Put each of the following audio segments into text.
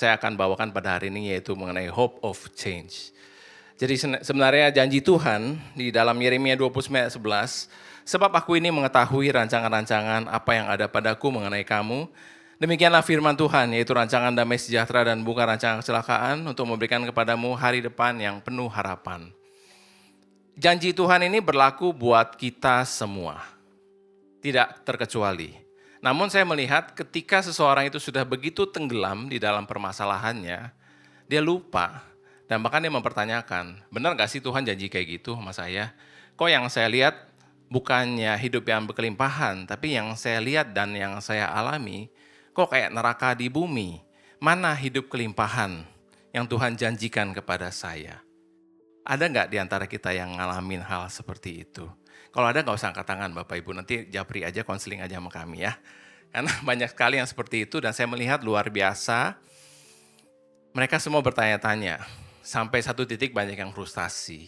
saya akan bawakan pada hari ini yaitu mengenai hope of change. Jadi sebenarnya janji Tuhan di dalam Yeremia 29 ayat 11, sebab aku ini mengetahui rancangan-rancangan apa yang ada padaku mengenai kamu. Demikianlah firman Tuhan, yaitu rancangan damai sejahtera dan bukan rancangan kecelakaan untuk memberikan kepadamu hari depan yang penuh harapan. Janji Tuhan ini berlaku buat kita semua, tidak terkecuali. Namun saya melihat ketika seseorang itu sudah begitu tenggelam di dalam permasalahannya, dia lupa dan bahkan dia mempertanyakan, benar gak sih Tuhan janji kayak gitu sama saya? Kok yang saya lihat bukannya hidup yang berkelimpahan, tapi yang saya lihat dan yang saya alami, kok kayak neraka di bumi? Mana hidup kelimpahan yang Tuhan janjikan kepada saya? Ada nggak di antara kita yang ngalamin hal seperti itu? Kalau ada nggak usah angkat tangan Bapak Ibu, nanti japri aja, konseling aja sama kami ya. Karena banyak sekali yang seperti itu dan saya melihat luar biasa. Mereka semua bertanya-tanya, sampai satu titik banyak yang frustasi.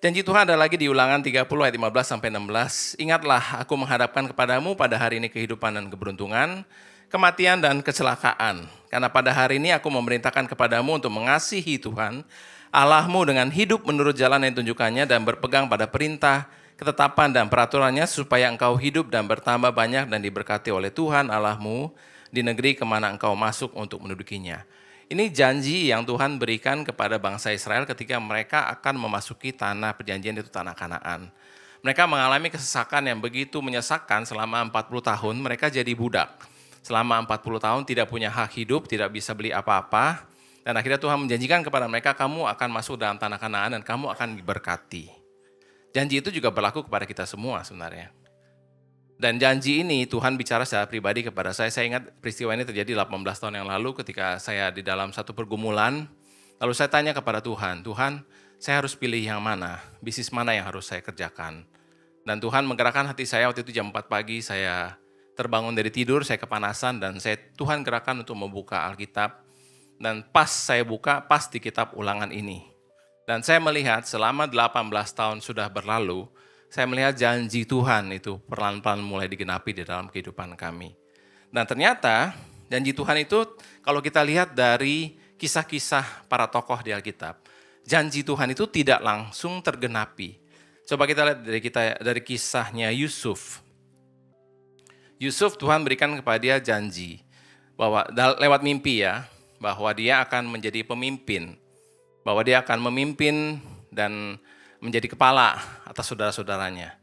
Janji Tuhan ada lagi di Ulangan 30 ayat 15 sampai 16. Ingatlah, aku menghadapkan kepadamu pada hari ini kehidupan dan keberuntungan, kematian dan kecelakaan. Karena pada hari ini aku memerintahkan kepadamu untuk mengasihi Tuhan Allahmu dengan hidup menurut jalan yang ditunjukkannya dan berpegang pada perintah, ketetapan dan peraturannya supaya engkau hidup dan bertambah banyak dan diberkati oleh Tuhan Allahmu di negeri kemana engkau masuk untuk mendudukinya. Ini janji yang Tuhan berikan kepada bangsa Israel ketika mereka akan memasuki tanah perjanjian, itu tanah Kanaan. Mereka mengalami kesesakan yang begitu menyesakkan selama 40 tahun, mereka jadi budak. Selama 40 tahun tidak punya hak hidup, tidak bisa beli apa-apa. Dan akhirnya Tuhan menjanjikan kepada mereka, kamu akan masuk dalam tanah Kanaan dan kamu akan diberkati. Janji itu juga berlaku kepada kita semua sebenarnya. Dan janji ini Tuhan bicara secara pribadi kepada saya. Saya ingat peristiwa ini terjadi 18 tahun yang lalu ketika saya di dalam satu pergumulan. Lalu saya tanya kepada Tuhan, Tuhan saya harus pilih yang mana? Bisnis mana yang harus saya kerjakan? Dan Tuhan menggerakkan hati saya waktu itu jam 4 pagi, saya terbangun dari tidur, saya kepanasan dan Tuhan gerakan untuk membuka Alkitab. Dan pas saya buka, pas di kitab Ulangan ini. Dan saya melihat selama 18 tahun sudah berlalu, saya melihat janji Tuhan itu perlahan-lahan mulai digenapi di dalam kehidupan kami. Dan ternyata janji Tuhan itu kalau kita lihat dari kisah-kisah para tokoh di Alkitab, janji Tuhan itu tidak langsung tergenapi. Coba kita lihat dari kisahnya Yusuf. Yusuf Tuhan berikan kepada dia janji bahwa lewat mimpi ya, bahwa dia akan menjadi pemimpin, bahwa dia akan memimpin dan menjadi kepala atas saudara-saudaranya.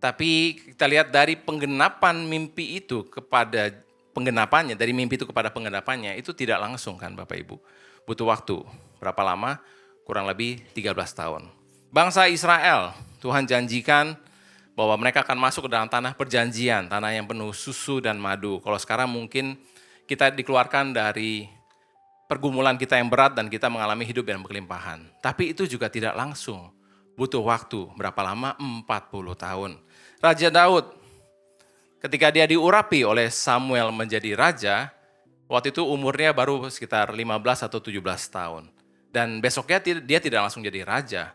Tapi kita lihat dari penggenapan mimpi itu kepada penggenapannya, dari mimpi itu kepada penggenapannya, itu tidak langsung kan Bapak Ibu. Butuh waktu, berapa lama? Kurang lebih 13 tahun. Bangsa Israel, Tuhan janjikan bahwa mereka akan masuk ke dalam tanah perjanjian, tanah yang penuh susu dan madu. Kalau sekarang mungkin kita dikeluarkan dari pergumulan kita yang berat dan kita mengalami hidup yang berkelimpahan. Tapi itu juga tidak langsung. Butuh waktu, berapa lama? 40 tahun. Raja Daud, ketika dia diurapi oleh Samuel menjadi raja, waktu itu umurnya baru sekitar 15 atau 17 tahun. Dan besoknya dia tidak langsung jadi raja.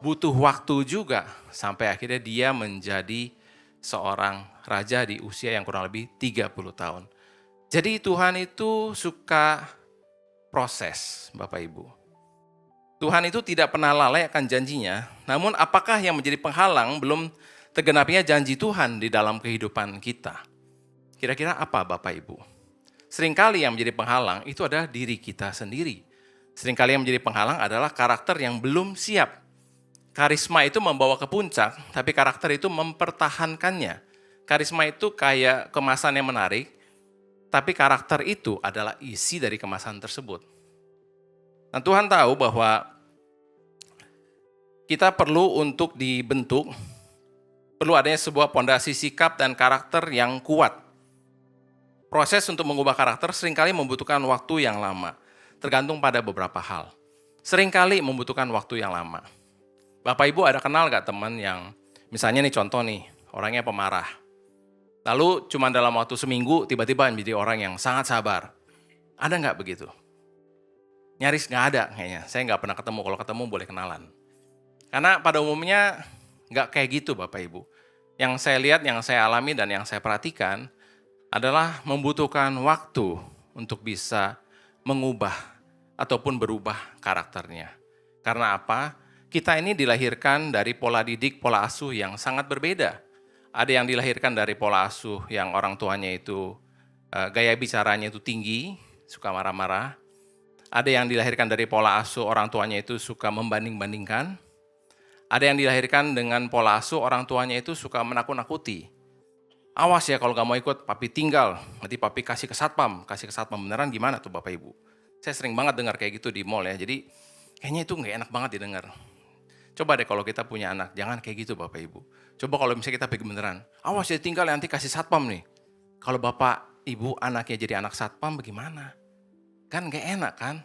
Butuh waktu juga sampai akhirnya dia menjadi seorang raja di usia yang kurang lebih 30 tahun. Jadi Tuhan itu suka proses, Bapak Ibu. Tuhan itu tidak pernah lalai akan janjinya, namun apakah yang menjadi penghalang belum tergenapinya janji Tuhan di dalam kehidupan kita? Kira-kira apa Bapak Ibu? Seringkali yang menjadi penghalang itu adalah diri kita sendiri. Seringkali yang menjadi penghalang adalah karakter yang belum siap. Karisma itu membawa ke puncak, tapi karakter itu mempertahankannya. Karisma itu kayak kemasan yang menarik, tapi karakter itu adalah isi dari kemasan tersebut. Dan Tuhan tahu bahwa kita perlu untuk dibentuk, perlu adanya sebuah pondasi sikap dan karakter yang kuat. Proses untuk mengubah karakter seringkali membutuhkan waktu yang lama, tergantung pada beberapa hal. Seringkali membutuhkan waktu yang lama. Bapak Ibu ada kenal gak teman yang, misalnya nih contoh nih, orangnya pemarah. Lalu cuma dalam waktu seminggu tiba-tiba menjadi orang yang sangat sabar. Ada nggak begitu? Nyaris nggak ada kayaknya. Saya nggak pernah ketemu, kalau ketemu boleh kenalan. Karena pada umumnya nggak kayak gitu Bapak Ibu. Yang saya lihat, yang saya alami dan yang saya perhatikan adalah membutuhkan waktu untuk bisa mengubah ataupun berubah karakternya. Karena apa? Kita ini dilahirkan dari pola didik, pola asuh yang sangat berbeda. Ada yang dilahirkan dari pola asuh yang orang tuanya itu gaya bicaranya itu tinggi, suka marah-marah. Ada yang dilahirkan dari pola asuh orang tuanya itu suka membanding-bandingkan. Ada yang dilahirkan dengan pola asuh orang tuanya itu suka menakut-nakuti. Awas ya kalau gak mau ikut, papi tinggal. Nanti papi kasih ke satpam. Kasih ke satpam beneran gimana tuh Bapak Ibu? Saya sering banget dengar kayak gitu di mall ya. Jadi kayaknya itu gak enak banget didengar. Coba deh kalau kita punya anak, jangan kayak gitu Bapak Ibu. Coba kalau misalnya kita pergi beneran. Awas ya tinggal nanti kasih satpam nih. Kalau Bapak Ibu anaknya jadi anak satpam bagaimana? Kan gak enak kan?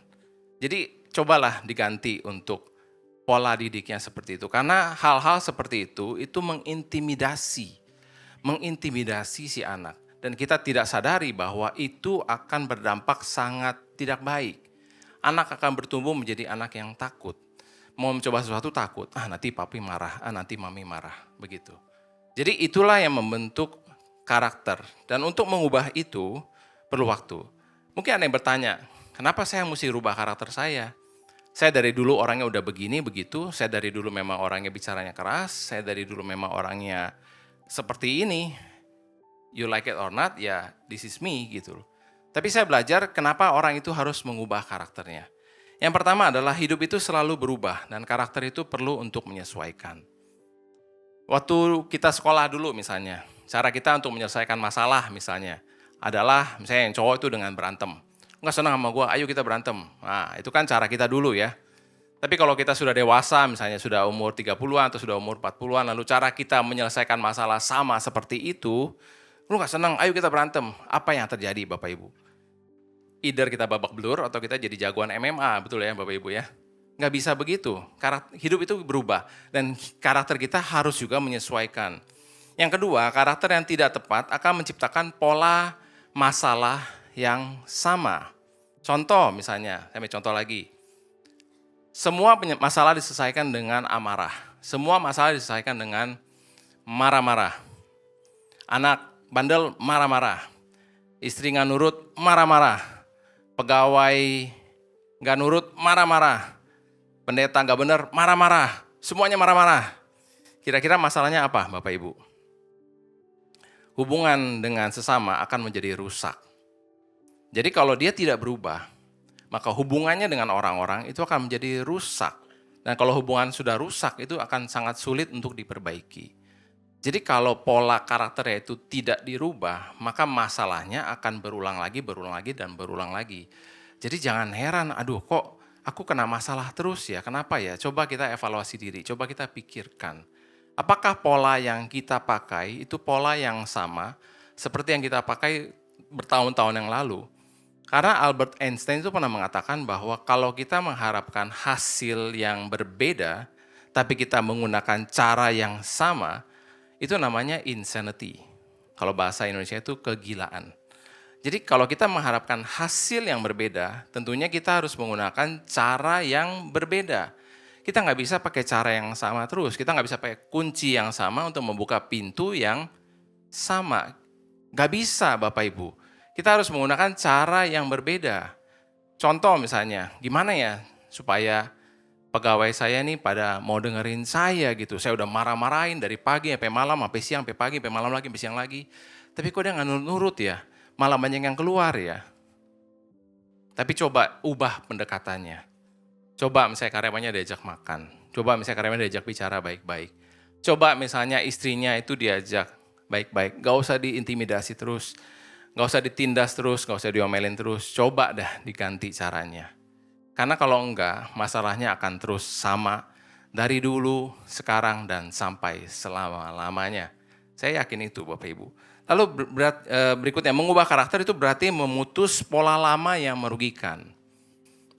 Jadi cobalah diganti untuk pola didiknya seperti itu. Karena hal-hal seperti itu mengintimidasi si anak. Dan kita tidak sadari bahwa itu akan berdampak sangat tidak baik. Anak akan bertumbuh menjadi anak yang takut. Mau mencoba sesuatu takut, nanti papi marah, nanti mami marah, begitu. Jadi itulah yang membentuk karakter. Dan untuk mengubah itu perlu waktu. Mungkin ada yang bertanya, kenapa saya mesti rubah karakter saya? Saya dari dulu orangnya udah begini, begitu. Saya dari dulu memang orangnya bicaranya keras. Saya dari dulu memang orangnya seperti ini. You like it or not, ya this is me gitu. Tapi saya belajar kenapa orang itu harus mengubah karakternya. Yang pertama adalah hidup itu selalu berubah dan karakter itu perlu untuk menyesuaikan. Waktu kita sekolah dulu misalnya, cara kita untuk menyelesaikan masalah misalnya adalah misalnya yang cowok itu dengan berantem. Enggak senang sama gue, ayo kita berantem. Nah itu kan cara kita dulu ya. Tapi kalau kita sudah dewasa misalnya sudah umur 30-an atau sudah umur 40-an, lalu cara kita menyelesaikan masalah sama seperti itu, lu gak senang, ayo kita berantem. Apa yang terjadi Bapak Ibu? Either kita babak belur atau kita jadi jagoan MMA, betul ya Bapak Ibu ya? Nggak bisa begitu, hidup itu berubah dan karakter kita harus juga menyesuaikan. Yang kedua, karakter yang tidak tepat akan menciptakan pola masalah yang sama. Contoh misalnya, saya ambil contoh lagi. Semua masalah diselesaikan dengan amarah. Semua masalah diselesaikan dengan marah-marah. Anak bandel marah-marah. Istri nggak nurut marah-marah. Pegawai nggak nurut marah-marah. Pendeta nggak benar marah-marah. Semuanya marah-marah. Kira-kira masalahnya apa Bapak Ibu? Hubungan dengan sesama akan menjadi rusak. Jadi kalau dia tidak berubah, maka hubungannya dengan orang-orang itu akan menjadi rusak. Dan kalau hubungan sudah rusak, itu akan sangat sulit untuk diperbaiki. Jadi kalau pola karakternya itu tidak dirubah, maka masalahnya akan berulang lagi, dan berulang lagi. Jadi jangan heran, aduh kok aku kena masalah terus ya, kenapa ya? Coba kita evaluasi diri, coba kita pikirkan. Apakah pola yang kita pakai itu pola yang sama seperti yang kita pakai bertahun-tahun yang lalu? Karena Albert Einstein itu pernah mengatakan bahwa kalau kita mengharapkan hasil yang berbeda, tapi kita menggunakan cara yang sama, itu namanya insanity. Kalau bahasa Indonesia itu kegilaan. Jadi kalau kita mengharapkan hasil yang berbeda, tentunya kita harus menggunakan cara yang berbeda. Kita nggak bisa pakai cara yang sama terus. Kita nggak bisa pakai kunci yang sama untuk membuka pintu yang sama. Nggak bisa Bapak Ibu. Kita harus menggunakan cara yang berbeda. Contoh misalnya, gimana ya supaya pegawai saya nih pada mau dengerin saya gitu. Saya udah marah-marahin dari pagi sampai malam, sampai siang, sampai pagi, sampai malam lagi, sampai siang lagi. Tapi kok dia nggak nurut ya? Malah banyak yang keluar ya. Tapi coba ubah pendekatannya. Coba misalnya karyawannya diajak makan. Coba misalnya karyawannya diajak bicara baik-baik. Coba misalnya istrinya itu diajak baik-baik. Gak usah diintimidasi terus. Gak usah ditindas terus, gak usah diomelin terus. Coba dah diganti caranya. Karena kalau enggak, masalahnya akan terus sama dari dulu, sekarang, dan sampai selama-lamanya. Saya yakin itu Bapak Ibu. Lalu berikutnya, mengubah karakter itu berarti memutus pola lama yang merugikan.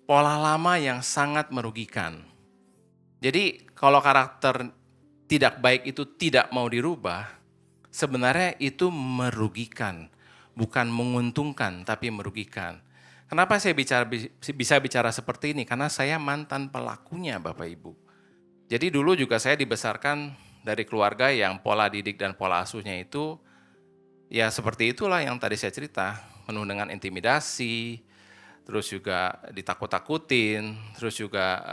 Pola lama yang sangat merugikan. Jadi kalau karakter tidak baik itu tidak mau dirubah, sebenarnya itu merugikan. Bukan menguntungkan, tapi merugikan. Kenapa saya bisa bicara seperti ini? Karena saya mantan pelakunya Bapak Ibu. Jadi dulu juga saya dibesarkan dari keluarga yang pola didik dan pola asuhnya itu ya seperti itulah yang tadi saya cerita. Penuh dengan intimidasi, terus juga ditakut-takutin, terus juga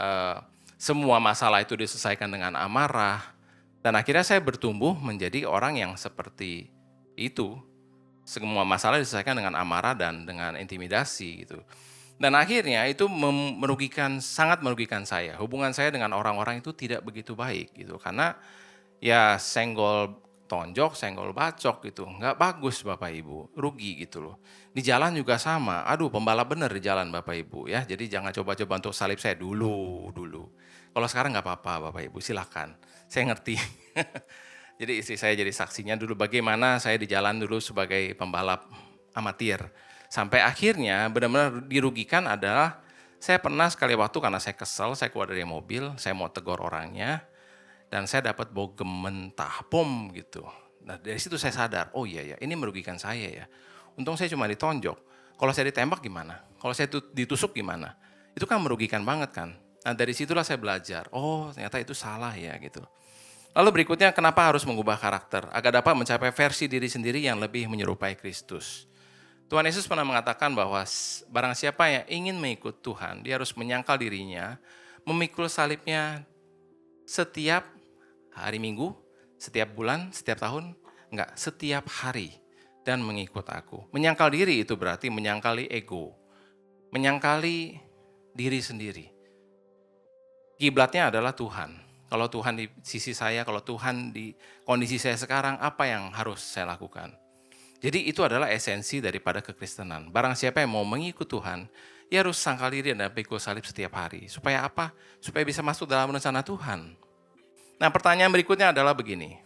semua masalah itu diselesaikan dengan amarah. Dan akhirnya saya bertumbuh menjadi orang yang seperti itu. Semua masalah diselesaikan dengan amarah dan dengan intimidasi gitu. Dan akhirnya itu sangat merugikan saya. Hubungan saya dengan orang-orang itu tidak begitu baik gitu. Karena ya senggol tonjok, senggol bacok gitu. Nggak bagus Bapak Ibu, rugi gitu loh. Di jalan juga sama, aduh pembalap bener di jalan Bapak Ibu ya. Jadi jangan coba-coba untuk salib saya dulu. Kalau sekarang nggak apa-apa Bapak Ibu, silakan. Saya ngerti. Jadi istri saya jadi saksinya dulu bagaimana saya di jalan dulu sebagai pembalap amatir. Sampai akhirnya benar-benar dirugikan adalah saya pernah sekali waktu karena saya kesel, saya keluar dari mobil, saya mau tegur orangnya, dan saya dapat bogem mentah, pom gitu. Nah dari situ saya sadar, oh iya ya ini merugikan saya ya. Untung saya cuma ditonjok, kalau saya ditembak gimana? Kalau saya ditusuk gimana? Itu kan merugikan banget kan. Nah dari situlah saya belajar, oh ternyata itu salah ya gitu. Lalu berikutnya kenapa harus mengubah karakter? Agar dapat mencapai versi diri sendiri yang lebih menyerupai Kristus. Tuhan Yesus pernah mengatakan bahwa barang siapa yang ingin mengikut Tuhan, dia harus menyangkal dirinya, memikul salibnya setiap hari Minggu, setiap bulan, setiap tahun, enggak, setiap hari dan mengikut aku. Menyangkal diri itu berarti menyangkali ego, menyangkali diri sendiri. Kiblatnya adalah Tuhan. Kalau Tuhan di sisi saya, kalau Tuhan di kondisi saya sekarang, apa yang harus saya lakukan? Jadi itu adalah esensi daripada kekristenan. Barang siapa yang mau mengikut Tuhan, ia harus sangkal diri dan pikul salib setiap hari. Supaya apa? Supaya bisa masuk dalam rencana Tuhan. Nah pertanyaan berikutnya adalah begini.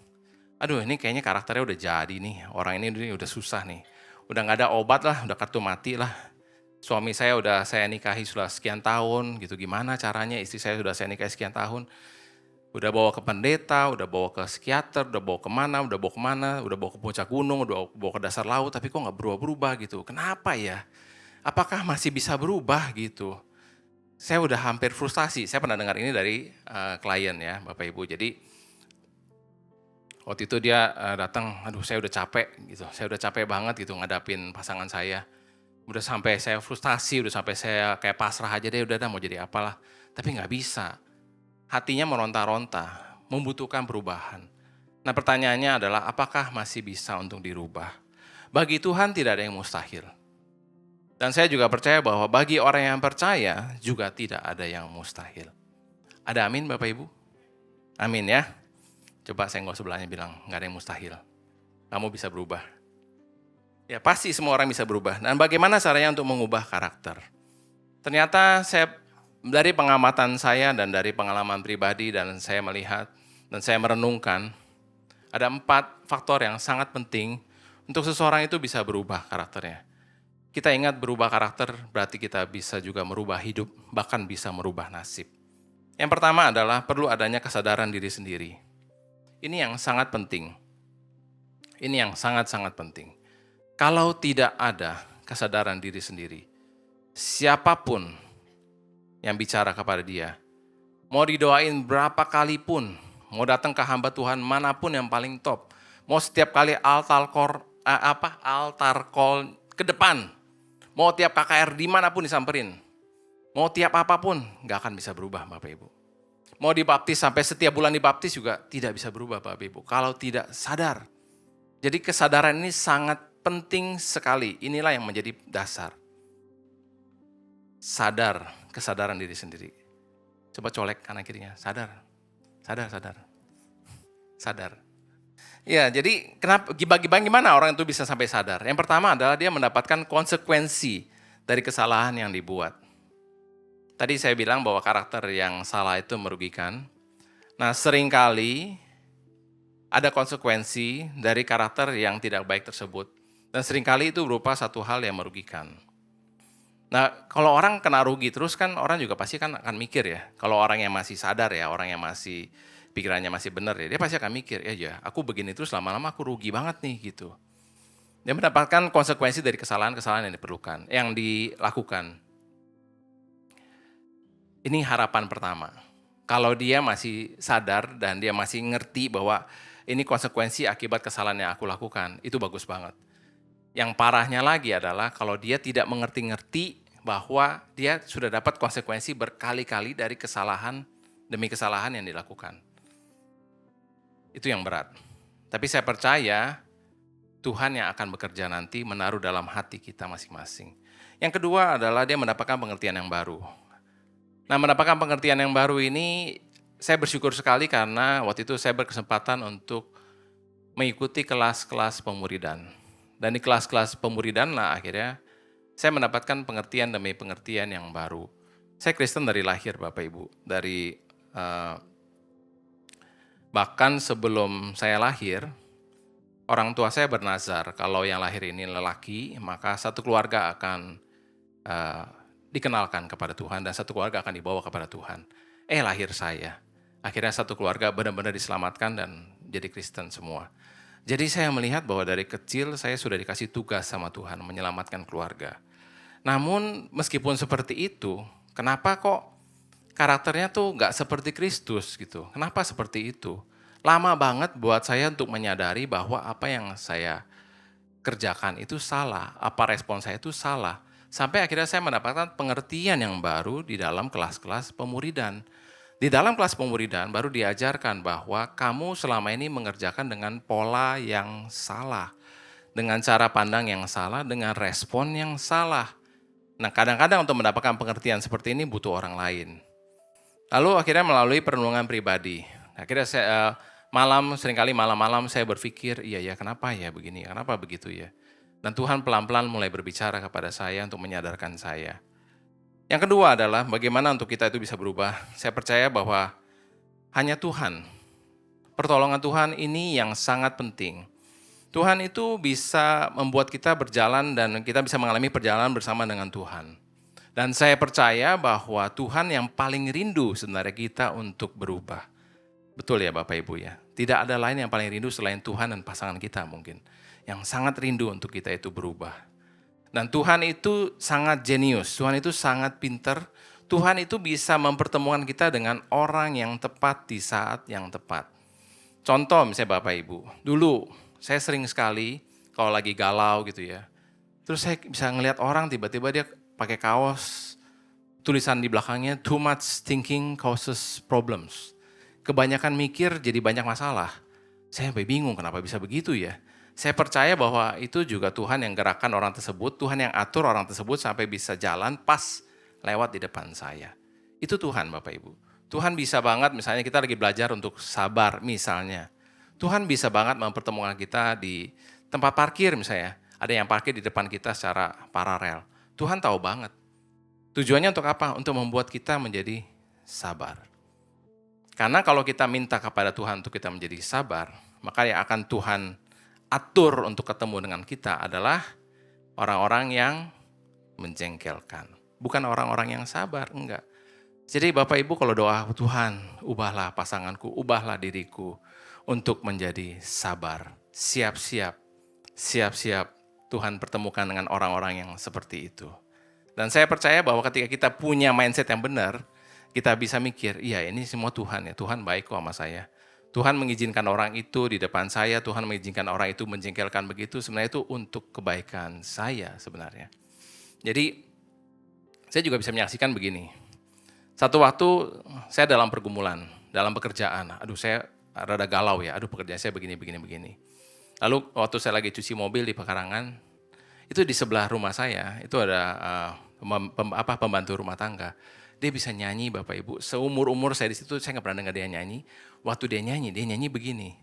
Aduh ini kayaknya karakternya udah jadi nih. Orang ini udah susah nih. Udah gak ada obat lah, udah kartu mati lah. Suami saya udah saya nikahi sudah sekian tahun gitu. Gimana caranya istri saya sudah saya nikahi sekian tahun. Udah bawa ke pendeta, udah bawa ke psikiater, udah bawa kemana, udah bawa ke puncak gunung, udah bawa ke dasar laut, tapi kok nggak berubah-berubah gitu. Kenapa ya? Apakah masih bisa berubah gitu? Saya udah hampir frustasi. Saya pernah dengar ini dari klien ya, Bapak Ibu. Jadi waktu itu dia datang, aduh saya udah capek gitu. Saya udah capek banget gitu ngadapin pasangan saya. Udah sampai saya frustasi, udah sampai saya kayak pasrah aja deh, udah mau jadi apalah. Tapi nggak bisa. Hatinya meronta-ronta, membutuhkan perubahan. Nah pertanyaannya adalah apakah masih bisa untuk dirubah? Bagi Tuhan tidak ada yang mustahil. Dan saya juga percaya bahwa bagi orang yang percaya juga tidak ada yang mustahil. Ada amin Bapak Ibu? Amin ya. Coba senggol sebelahnya bilang, nggak ada yang mustahil. Kamu bisa berubah. Ya pasti semua orang bisa berubah. Dan bagaimana caranya untuk mengubah karakter? Ternyata dari pengamatan saya dan dari pengalaman pribadi dan saya melihat dan saya merenungkan, ada 4 faktor yang sangat penting untuk seseorang itu bisa berubah karakternya. Kita ingat berubah karakter berarti kita bisa juga merubah hidup, bahkan bisa merubah nasib. Yang pertama adalah perlu adanya kesadaran diri sendiri. Ini yang sangat penting. Ini yang sangat-sangat penting. Kalau tidak ada kesadaran diri sendiri, siapapun yang bicara kepada dia, mau didoain berapa kali pun, mau datang ke hamba Tuhan manapun yang paling top, mau setiap kali altar call ke depan, mau tiap KKR dimanapun disamperin, mau tiap apapun, gak akan bisa berubah Bapak Ibu. Mau dibaptis sampai setiap bulan dibaptis juga tidak bisa berubah Bapak Ibu, kalau tidak sadar. Jadi kesadaran ini sangat penting sekali, inilah yang menjadi dasar. Sadar, kesadaran diri sendiri. Coba colek kanan kirinya, sadar. Ya, jadi bagaimana orang itu bisa sampai sadar? Yang pertama adalah dia mendapatkan konsekuensi dari kesalahan yang dibuat. Tadi saya bilang bahwa karakter yang salah itu merugikan. Nah, seringkali ada konsekuensi dari karakter yang tidak baik tersebut. Dan seringkali itu berupa satu hal yang merugikan. Nah, kalau orang kena rugi terus kan orang juga pasti kan akan mikir ya. Kalau orang yang masih sadar ya, orang yang masih pikirannya masih benar ya, dia pasti akan mikir, ya aku begini terus lama-lama aku rugi banget nih gitu. Dia mendapatkan konsekuensi dari kesalahan-kesalahan yang diperlukan, yang dilakukan. Ini harapan pertama. Kalau dia masih sadar dan dia masih ngerti bahwa ini konsekuensi akibat kesalahan yang aku lakukan, itu bagus banget. Yang parahnya lagi adalah kalau dia tidak mengerti-ngerti, bahwa dia sudah dapat konsekuensi berkali-kali dari kesalahan demi kesalahan yang dilakukan. Itu yang berat. Tapi saya percaya Tuhan yang akan bekerja nanti menaruh dalam hati kita masing-masing. Yang kedua adalah dia mendapatkan pengertian yang baru. Nah, mendapatkan pengertian yang baru ini saya bersyukur sekali karena waktu itu saya berkesempatan untuk mengikuti kelas-kelas pemuridan. Dan di kelas-kelas pemuridan lah akhirnya saya mendapatkan pengertian demi pengertian yang baru. Saya Kristen dari lahir Bapak Ibu. Bahkan sebelum saya lahir, orang tua saya bernazar kalau yang lahir ini lelaki, maka satu keluarga akan dikenalkan kepada Tuhan dan satu keluarga akan dibawa kepada Tuhan. Lahir saya. Akhirnya satu keluarga benar-benar diselamatkan dan jadi Kristen semua. Jadi saya melihat bahwa dari kecil saya sudah dikasih tugas sama Tuhan menyelamatkan keluarga. Namun meskipun seperti itu, kenapa kok karakternya tuh gak seperti Kristus gitu? Kenapa seperti itu? Lama banget buat saya untuk menyadari bahwa apa yang saya kerjakan itu salah, apa respon saya itu salah. Sampai akhirnya saya mendapatkan pengertian yang baru di dalam kelas-kelas pemuridan. Di dalam kelas pemuridan baru diajarkan bahwa kamu selama ini mengerjakan dengan pola yang salah. Dengan cara pandang yang salah, dengan respon yang salah. Nah, kadang-kadang untuk mendapatkan pengertian seperti ini butuh orang lain. Lalu akhirnya melalui perenungan pribadi. Akhirnya seringkali malam-malam saya berpikir, iya kenapa ya begini, kenapa begitu ya. Dan Tuhan pelan-pelan mulai berbicara kepada saya untuk menyadarkan saya. Yang kedua adalah bagaimana untuk kita itu bisa berubah. Saya percaya bahwa hanya Tuhan, pertolongan Tuhan ini yang sangat penting. Tuhan itu bisa membuat kita berjalan dan kita bisa mengalami perjalanan bersama dengan Tuhan. Dan saya percaya bahwa Tuhan yang paling rindu sebenarnya kita untuk berubah. Betul ya Bapak Ibu ya. Tidak ada lain yang paling rindu selain Tuhan dan pasangan kita mungkin. Yang sangat rindu untuk kita itu berubah. Dan Tuhan itu sangat jenius, Tuhan itu sangat pintar. Tuhan itu bisa mempertemukan kita dengan orang yang tepat di saat yang tepat. Contoh misalnya Bapak Ibu, dulu saya sering sekali kalau lagi galau gitu ya. Terus saya bisa ngelihat orang tiba-tiba dia pakai kaos, tulisan di belakangnya, too much thinking causes problems. Kebanyakan mikir jadi banyak masalah. Saya sampai bingung kenapa bisa begitu ya. Saya percaya bahwa itu juga Tuhan yang gerakkan orang tersebut, Tuhan yang atur orang tersebut sampai bisa jalan pas lewat di depan saya. Itu Tuhan Bapak Ibu. Tuhan bisa banget misalnya kita lagi belajar untuk sabar misalnya. Tuhan bisa banget mempertemukan kita di tempat parkir misalnya. Ada yang parkir di depan kita secara paralel. Tuhan tahu banget. Tujuannya untuk apa? Untuk membuat kita menjadi sabar. Karena kalau kita minta kepada Tuhan untuk kita menjadi sabar, maka yang akan Tuhan atur untuk ketemu dengan kita adalah orang-orang yang menjengkelkan. Bukan orang-orang yang sabar, enggak. Jadi Bapak Ibu kalau doa, Tuhan ubahlah pasanganku, ubahlah diriku untuk menjadi sabar. Siap-siap Tuhan pertemukan dengan orang-orang yang seperti itu. Dan saya percaya bahwa ketika kita punya mindset yang benar, kita bisa mikir, iya ini semua Tuhan ya, Tuhan baik kok sama saya. Tuhan mengizinkan orang itu di depan saya, Tuhan mengizinkan orang itu menjengkelkan begitu, sebenarnya itu untuk kebaikan saya sebenarnya. Jadi, saya juga bisa menyaksikan begini. Satu waktu saya dalam pergumulan, dalam pekerjaan, saya rada galau ya, pekerjaan saya begini. Lalu waktu saya lagi cuci mobil di pekarangan, itu di sebelah rumah saya, itu ada pembantu rumah tangga. Dia bisa nyanyi Bapak Ibu, seumur-umur saya di situ saya nggak pernah dengar dia nyanyi. Waktu dia nyanyi begini.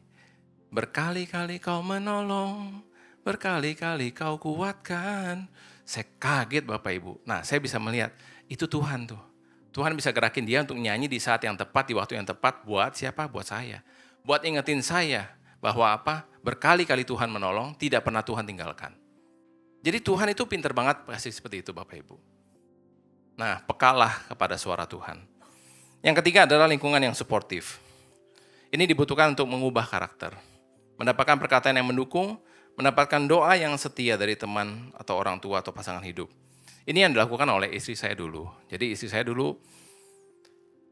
Berkali-kali kau menolong, berkali-kali kau kuatkan. Saya kaget Bapak Ibu. Nah saya bisa melihat, itu Tuhan tuh. Tuhan bisa gerakin dia untuk nyanyi di saat yang tepat, di waktu yang tepat. Buat siapa? Buat saya. Buat ingetin saya bahwa berkali-kali Tuhan menolong, tidak pernah Tuhan tinggalkan. Jadi Tuhan itu pintar banget kasih seperti itu Bapak Ibu. Nah, pekalah kepada suara Tuhan. Yang ketiga adalah lingkungan yang suportif. Ini dibutuhkan untuk mengubah karakter. Mendapatkan perkataan yang mendukung, mendapatkan doa yang setia dari teman atau orang tua atau pasangan hidup. Ini yang dilakukan oleh istri saya dulu. Jadi istri saya dulu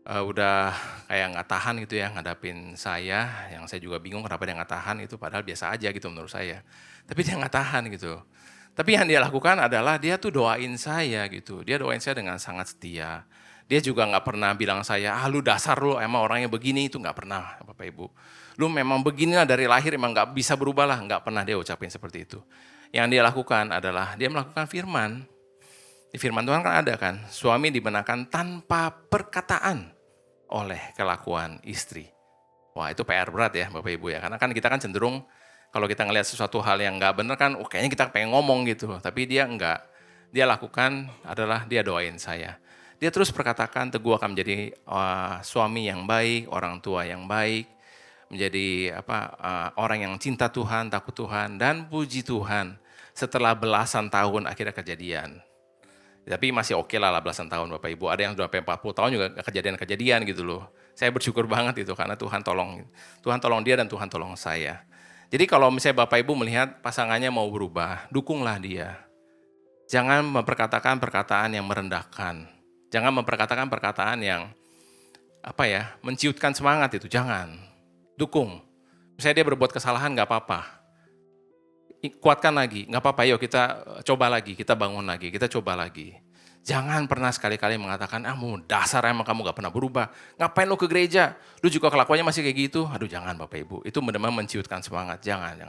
udah kayak nggak tahan gitu ya ngadapin saya. Yang saya juga bingung kenapa dia nggak tahan itu padahal biasa aja gitu menurut saya. Tapi dia nggak tahan gitu. Tapi yang dia lakukan adalah dia tuh doain saya gitu. Dia doain saya dengan sangat setia. Dia juga nggak pernah bilang saya, lu dasar lu emang orangnya begini, itu nggak pernah Bapak Ibu. Lu memang beginilah dari lahir, emang nggak bisa berubah lah, nggak pernah dia ucapin seperti itu. Yang dia lakukan adalah dia melakukan firman. Di firman Tuhan kan ada kan, suami dibenarkan tanpa perkataan oleh kelakuan istri. Wah itu PR berat ya Bapak Ibu ya, karena kan kita kan cenderung kalau kita ngelihat sesuatu hal yang nggak benar kan, kayaknya kita pengen ngomong gitu. Tapi dia enggak. Dia lakukan adalah dia doain saya. Dia terus perkatakan, teguh akan menjadi suami yang baik, orang tua yang baik, menjadi orang yang cinta Tuhan, takut Tuhan, dan puji Tuhan. Setelah belasan tahun akhirnya kejadian. Tapi masih oke lah belasan tahun Bapak Ibu. Ada yang sudah sampai 40 tahun juga kejadian-kejadian gitu loh. Saya bersyukur banget itu karena Tuhan tolong dia dan Tuhan tolong saya. Jadi kalau misalnya Bapak Ibu melihat pasangannya mau berubah, dukunglah dia. Jangan memperkatakan perkataan yang merendahkan. Jangan memperkatakan perkataan yang menciutkan semangat itu, jangan. Dukung. Misalnya dia berbuat kesalahan nggak apa-apa. Kuatkan lagi, nggak apa-apa, yuk kita coba lagi, kita bangun lagi, kita coba lagi. Jangan pernah sekali-kali mengatakan, mau dasar emang kamu gak pernah berubah. Ngapain lu ke gereja? Lu juga kelakuannya masih kayak gitu. Aduh jangan Bapak Ibu, itu benar-benar menciutkan semangat. Jangan.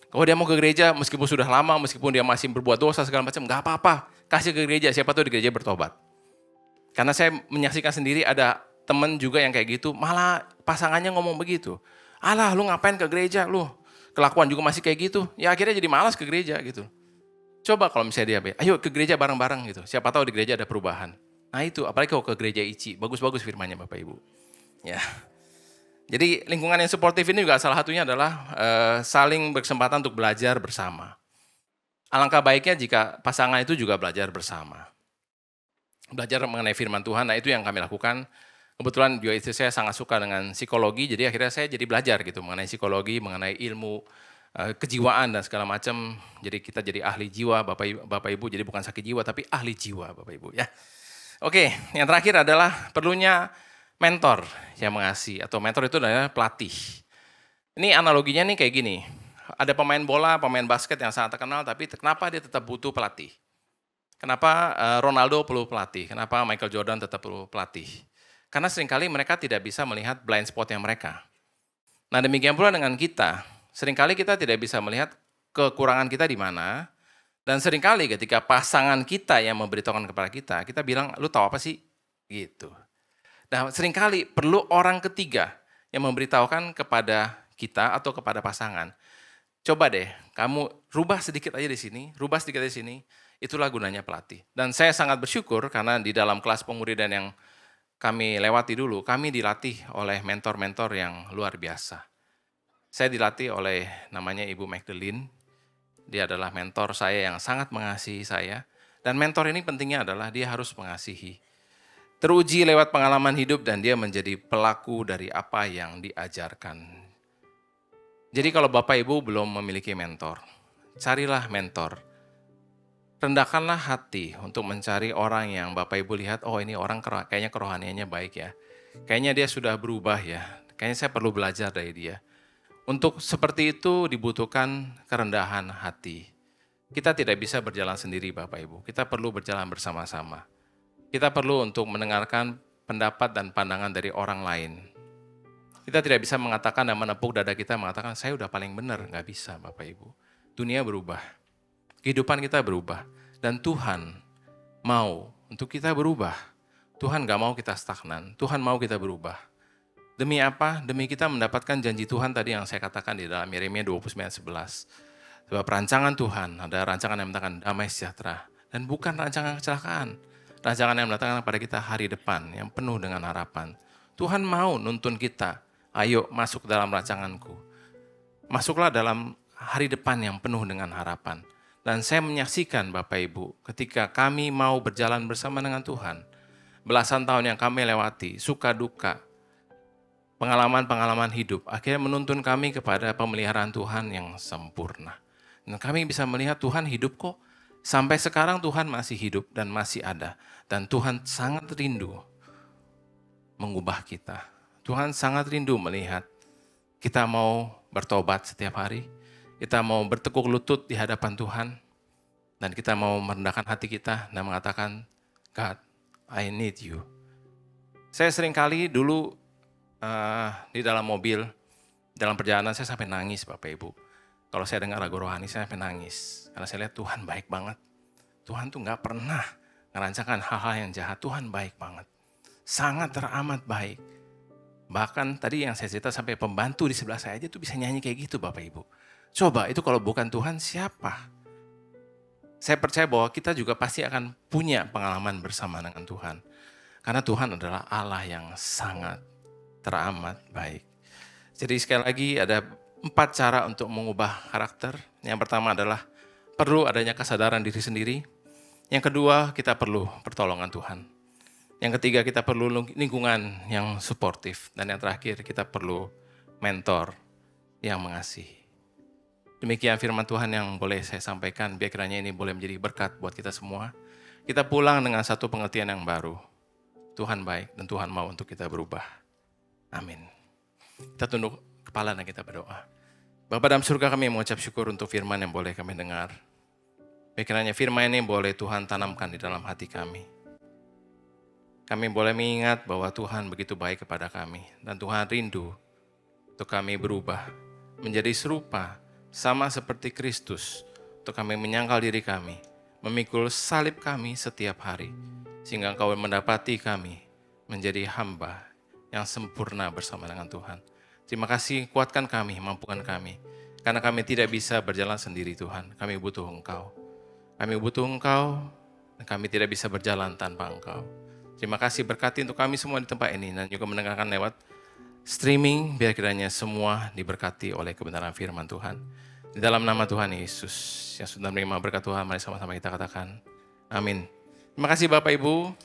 Kalau dia mau ke gereja, meskipun sudah lama, meskipun dia masih berbuat dosa segala macam, gak apa-apa. Kasih ke gereja, siapa tahu di gereja bertobat. Karena saya menyaksikan sendiri ada teman juga yang kayak gitu, malah pasangannya ngomong begitu. Alah lu ngapain ke gereja lu? Kelakuan juga masih kayak gitu. Ya akhirnya jadi malas ke gereja gitu. Coba kalau misalnya dia, ayo ke gereja bareng-bareng gitu. Siapa tahu di gereja ada perubahan. Nah itu, apalagi kalau ke gereja ICI, bagus-bagus firmannya Bapak Ibu. Ya. Jadi lingkungan yang suportif ini juga salah satunya adalah saling berkesempatan untuk belajar bersama. Alangkah baiknya jika pasangan itu juga belajar bersama. Belajar mengenai firman Tuhan, nah itu yang kami lakukan. Kebetulan juga istri saya sangat suka dengan psikologi, jadi akhirnya saya jadi belajar gitu mengenai psikologi, mengenai ilmu kejiwaan dan segala macam. Jadi kita jadi ahli jiwa, Bapak Ibu, jadi bukan sakit jiwa tapi ahli jiwa Bapak Ibu ya. Oke, yang terakhir adalah perlunya mentor yang mengasihi, atau mentor itu adalah pelatih. Ini analoginya nih kayak gini. Ada pemain bola, pemain basket yang sangat terkenal, tapi kenapa dia tetap butuh pelatih? Kenapa Ronaldo perlu pelatih? Kenapa Michael Jordan tetap perlu pelatih? Karena seringkali mereka tidak bisa melihat blind spotnya mereka. Nah demikian pula dengan kita. Seringkali kita tidak bisa melihat kekurangan kita di mana, dan seringkali ketika pasangan kita yang memberitahukan kepada kita, kita bilang, lu tahu apa sih? Gitu. Nah seringkali perlu orang ketiga yang memberitahukan kepada kita atau kepada pasangan. Coba deh, kamu rubah sedikit aja di sini, rubah sedikit di sini, itulah gunanya pelatih. Dan saya sangat bersyukur karena di dalam kelas pemuridan yang kami lewati dulu, kami dilatih oleh mentor-mentor yang luar biasa. Saya dilatih oleh namanya Ibu Magdalene. Dia adalah mentor saya yang sangat mengasihi saya. Dan mentor ini pentingnya adalah dia harus mengasihi. Teruji lewat pengalaman hidup dan dia menjadi pelaku dari apa yang diajarkan. Jadi kalau Bapak Ibu belum memiliki mentor, carilah mentor. Rendahkanlah hati untuk mencari orang yang Bapak Ibu lihat, oh ini orang kayaknya kerohaniannya baik ya. Kayaknya dia sudah berubah ya. Kayaknya saya perlu belajar dari dia. Untuk seperti itu dibutuhkan kerendahan hati. Kita tidak bisa berjalan sendiri Bapak Ibu. Kita perlu berjalan bersama-sama. Kita perlu untuk mendengarkan pendapat dan pandangan dari orang lain. Kita tidak bisa mengatakan dan menepuk dada kita mengatakan saya udah paling benar. Nggak bisa Bapak Ibu. Dunia berubah. Kehidupan kita berubah. Dan Tuhan mau untuk kita berubah. Tuhan nggak mau kita stagnan. Tuhan mau kita berubah. Demi apa? Demi kita mendapatkan janji Tuhan tadi yang saya katakan di dalam Yeremia 29:11. Sebab rancangan Tuhan ada rancangan yang mendatangkan damai sejahtera. Dan bukan rancangan kecelakaan. Rancangan yang mendatangkan pada kita hari depan yang penuh dengan harapan. Tuhan mau nuntun kita. Ayo masuk dalam rancanganku. Masuklah dalam hari depan yang penuh dengan harapan. Dan saya menyaksikan Bapak Ibu ketika kami mau berjalan bersama dengan Tuhan. Belasan tahun yang kami lewati, suka duka, pengalaman-pengalaman hidup akhirnya menuntun kami kepada pemeliharaan Tuhan yang sempurna. Dan kami bisa melihat Tuhan hidup kok. Sampai sekarang Tuhan masih hidup dan masih ada. Dan Tuhan sangat rindu mengubah kita. Tuhan sangat rindu melihat kita mau bertobat setiap hari. Kita mau bertekuk lutut di hadapan Tuhan. Dan kita mau merendahkan hati kita dan mengatakan, God, I need you. Saya seringkali dulu di dalam mobil, dalam perjalanan saya sampai nangis Bapak Ibu. Kalau saya dengar lagu rohani saya sampai nangis. Karena saya lihat Tuhan baik banget. Tuhan tuh gak pernah merancangkan hal-hal yang jahat. Tuhan baik banget. Sangat teramat baik. Bahkan tadi yang saya cerita sampai pembantu di sebelah saya aja tuh bisa nyanyi kayak gitu Bapak Ibu. Coba itu kalau bukan Tuhan siapa? Saya percaya bahwa kita juga pasti akan punya pengalaman bersama dengan Tuhan. Karena Tuhan adalah Allah yang sangat teramat baik. Jadi sekali lagi ada 4 cara untuk mengubah karakter. Yang pertama adalah perlu adanya kesadaran diri sendiri. Yang kedua kita perlu pertolongan Tuhan. Yang ketiga kita perlu lingkungan yang suportif. Dan yang terakhir kita perlu mentor yang mengasihi. Demikian firman Tuhan yang boleh saya sampaikan, biar kiranya ini boleh menjadi berkat buat kita semua. Kita pulang dengan satu pengertian yang baru. Tuhan baik dan Tuhan mau untuk kita berubah. Amin. Kita tunduk kepala dan kita berdoa. Bapa dalam surga, kami mengucap syukur untuk firman yang boleh kami dengar. Biar kiranya firman ini boleh Tuhan tanamkan di dalam hati kami. Kami boleh mengingat bahwa Tuhan begitu baik kepada kami. Dan Tuhan rindu untuk kami berubah menjadi serupa sama seperti Kristus, untuk kami menyangkal diri kami, memikul salib kami setiap hari, sehingga Engkau mendapati kami menjadi hamba yang sempurna bersama dengan Tuhan. Terima kasih, kuatkan kami, mampukan kami, karena kami tidak bisa berjalan sendiri Tuhan, kami butuh Engkau. Kami butuh Engkau, dan kami tidak bisa berjalan tanpa Engkau. Terima kasih, berkati untuk kami semua di tempat ini, dan juga mendengarkan lewat streaming, biar kiranya semua diberkati oleh kebenaran firman Tuhan. Di dalam nama Tuhan Yesus, yang sudah menerima berkat Tuhan, mari sama-sama kita katakan, amin. Terima kasih Bapak Ibu.